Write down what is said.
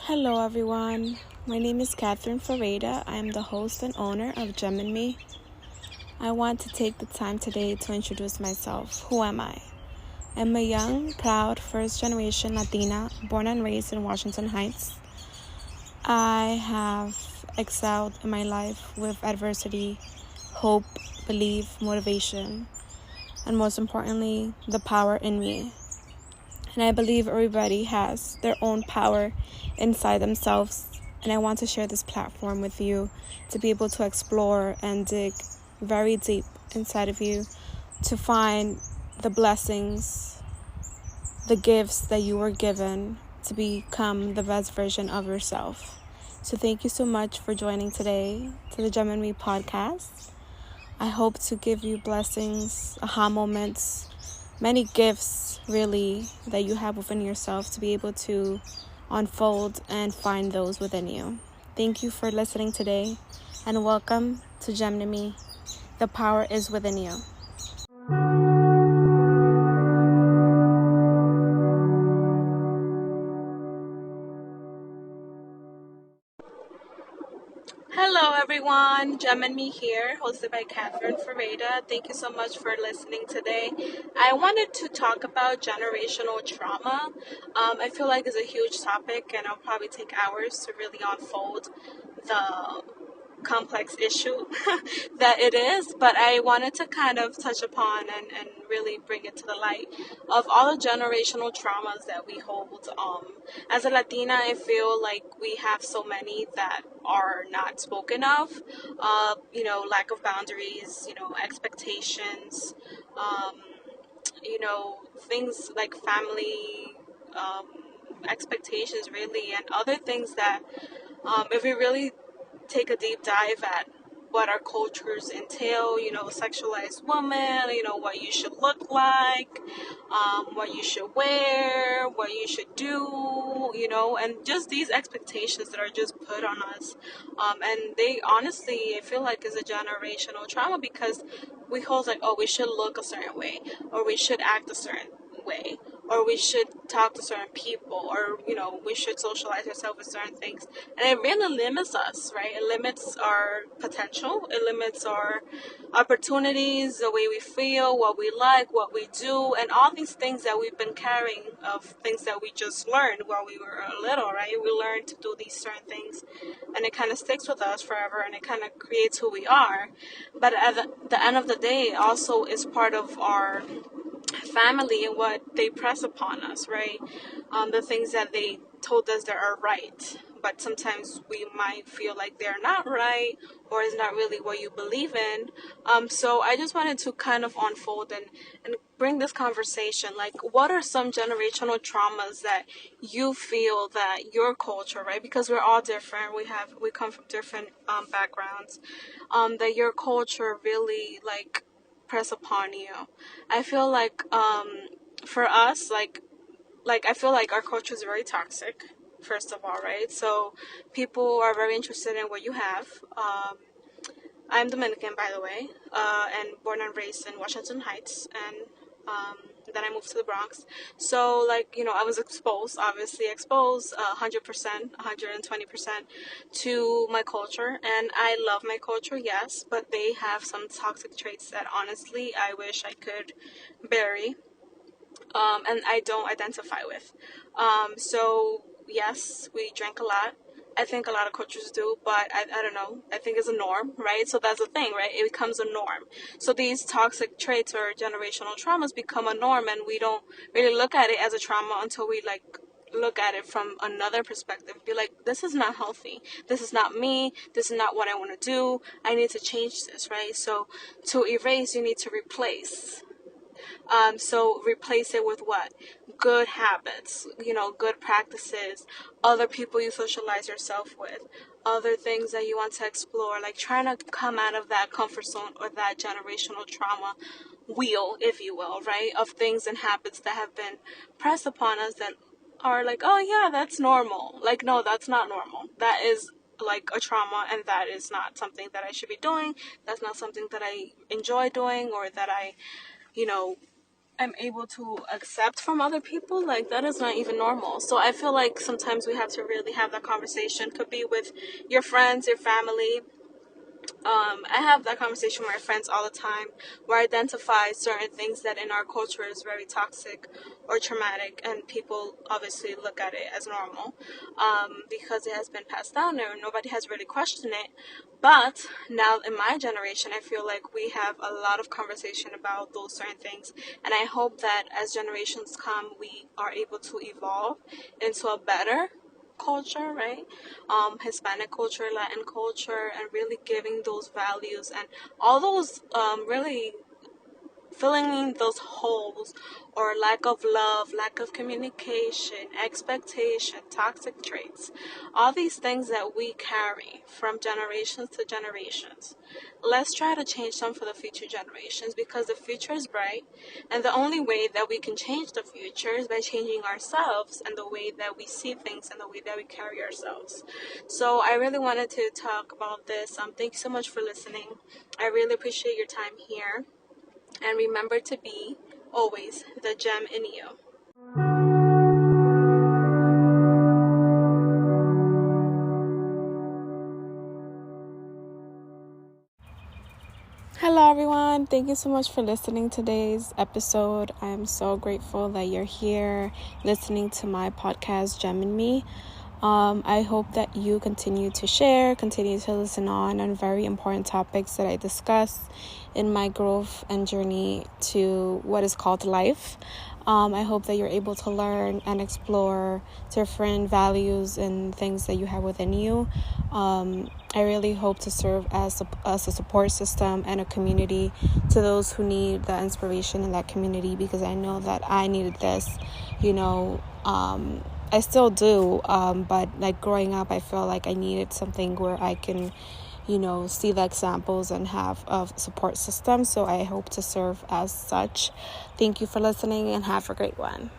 Hello, everyone. My name is Catherine Ferreira. I am the host and owner of Gem and Me. I want to take the time today to introduce myself. Who am I? I'm a young, proud, first-generation Latina, born and raised in Washington Heights. I have excelled in my life with adversity, hope, belief, motivation, and most importantly, the power in me. And I believe everybody has their own power inside themselves. And I want to share this platform with you to be able to explore and dig very deep inside of you to find the blessings, the gifts that you were given to become the best version of yourself. So thank you so much for joining today to the Gem and Me podcast. I hope to give you blessings, aha moments, many gifts really that you have within yourself to be able to unfold and find those within you. Thank you for listening today and welcome to Gem and Me. The power is within you. Hello everyone, Gem and Me here, hosted by Catherine Ferreira. Thank you so much for listening today. I wanted to talk about generational trauma. I feel like it's a huge topic and I'll probably take hours to really unfold the complex issue that it is, but I wanted to kind of touch upon and really bring it to the light of all the generational traumas that we hold. As a Latina, I feel like we have so many that are not spoken of. Lack of boundaries, expectations, um, things like family expectations, really, and other things that if we really take a deep dive at what our cultures entail, sexualized women, what you should look like, what you should wear, what you should do, and just these expectations that are just put on us. And they honestly, I feel like is a generational trauma because we hold like, oh, we should look a certain way or we should act a certain way or we should talk to certain people or we should socialize ourselves with certain things, and it really limits us, right? It limits our potential, it limits our opportunities, the way we feel, what we like, what we do, and all these things that we've been carrying of things that we just learned while we were little, right? We learned to do these certain things and it kind of sticks with us forever and it kind of creates who we are. But at the end of the day, it also is part of our family and what they press upon us, right? The things that they told us that are right, but sometimes we might feel like they're not right or it's not really what you believe in. So I just wanted to kind of unfold and bring this conversation. Like, what are some generational traumas that you feel that your culture, right? Because we're all different. We come from different backgrounds. That your culture really press upon you. I feel like for us, like I feel like our culture is very toxic. First of all, right? So people are very interested in what you have. I'm Dominican, by the way, and born and raised in Washington Heights, and then I moved to the Bronx. So, I was exposed, obviously exposed, 100%, 120% to my culture, and I love my culture, yes, but they have some toxic traits that honestly I wish I could bury, and I don't identify with. So, yes, we drank a lot. I think a lot of cultures do, but I don't know. I think it's a norm, right? So that's the thing, right? It becomes a norm. So these toxic traits or generational traumas become a norm, and we don't really look at it as a trauma until we look at it from another perspective. Be like, this is not healthy. This is not me. This is not what I want to do. I need to change this, right? So to erase, you need to replace. So replace it with what? Good habits, good practices, other people you socialize yourself with, other things that you want to explore, like trying to come out of that comfort zone or that generational trauma wheel, if you will, right? Of things and habits that have been pressed upon us that are like, oh yeah, that's normal. Like, no, that's not normal. That is like a trauma, and that is not something that I should be doing. That's not something that I enjoy doing or that I, you know, am able to accept from other people, like that is not even normal. So I feel like sometimes we have to really have that conversation. Could be with your friends, your family. I have that conversation with my friends all the time, where I identify certain things that in our culture is very toxic or traumatic, and people obviously look at it as normal, because it has been passed down and nobody has really questioned it. But now in my generation, I feel like we have a lot of conversation about those certain things, and I hope that as generations come, we are able to evolve into a better culture, right? Hispanic culture, Latin culture, and really giving those values and all those really filling in those holes or lack of love, lack of communication, expectation, toxic traits, all these things that we carry from generations to generations. Let's try to change them for the future generations, because the future is bright, and the only way that we can change the future is by changing ourselves and the way that we see things and the way that we carry ourselves. So I really wanted to talk about this. Thank you so much for listening. I really appreciate your time here. And remember to be always the gem in you. Hello, everyone. Thank you so much for listening to today's episode. I'm so grateful that you're here listening to my podcast, Gem in Me. I hope that you continue to share, continue to listen on very important topics that I discuss in my growth and journey to what is called life. I hope that you're able to learn and explore different values and things that you have within you. I really hope to serve as a support system and a community to those who need that inspiration in that community, because I know that I needed this, I still do, but like growing up, I feel like I needed something where I can, see the examples and have a support system. So I hope to serve as such. Thank you for listening and have a great one.